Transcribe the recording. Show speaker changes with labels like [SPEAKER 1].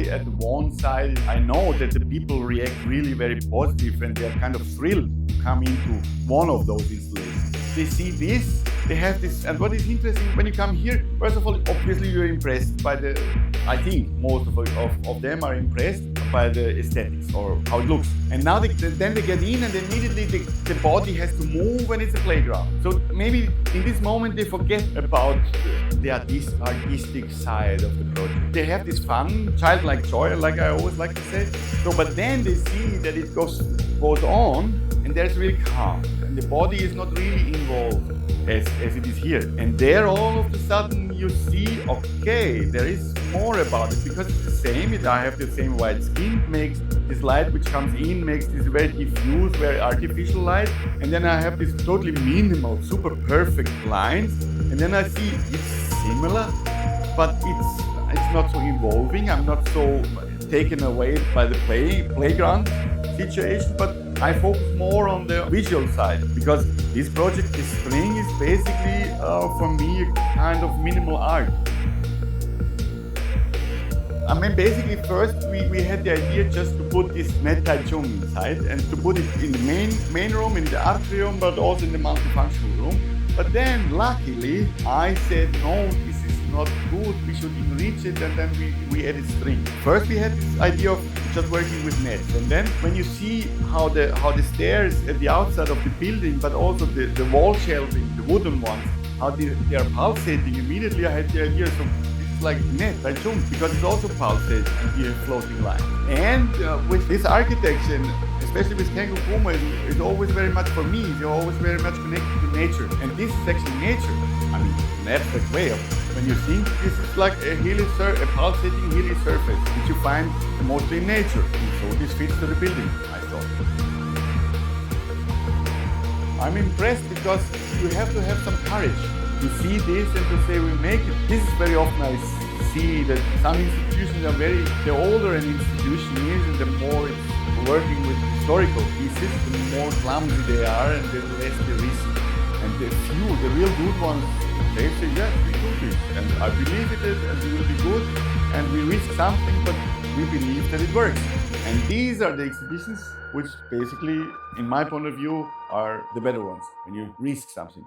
[SPEAKER 1] see at one side, I know that the people react really very positive and they're kind of thrilled to come into one of those installations. They see this, they have this, and what is interesting when you come here, first of all, obviously you're impressed by I think most of them are impressed by the aesthetics or how it looks. And now then they get in and immediately the body has to move when it's a playground. So maybe in this moment they forget about the artistic side of the project. They have this fun, childlike joy, like I always like to say. So, but then they see that it goes on and there's really calm. And the body is not really involved as it is here. And there all of a sudden you see, okay, there is more about it because it's the same. I have the same white skin, makes this light which comes in, makes this very diffuse, very artificial light. And then I have this totally minimal, super perfect lines. And then I see it's similar, but it's not so involving. I'm not so taken away by the playground situation, but I focus more on the visual side because this project, this string, is basically for me a kind of minimal art. I mean, basically first we had the idea just to put this Net Taichung inside and to put it in the main room, in the atrium, but also in the multifunctional room. But then luckily I said, no, this is not good, we should enrich it, and then we added string. First we had this idea of just working with nets, and then when you see how the stairs at the outside of the building, but also the wall shelving, the wooden ones, how they are pulsating, immediately I had the idea, so it's like Net Taichung, because it's also pulsating here, floating line. And with this architecture, especially with Kuma, is always very much, for me, you're always very much connected to nature. And this is actually nature. I mean, an abstract way of, when you think, this is like a pulsating hilly surface, which you find mostly in nature. And so this fits to the building, I thought. I'm impressed because you have to have some courage to see this and to say we make it. This is very often I see that some institutions are the older an institution is and the more it's working with historical pieces, the more clumsy they are and the less the risk. And the real good ones, they say, yes, we do this. And I believe it is, and we will be good, and we risk something, but we believe that it works. And these are the exhibitions which basically, in my point of view, are the better ones, when you risk something.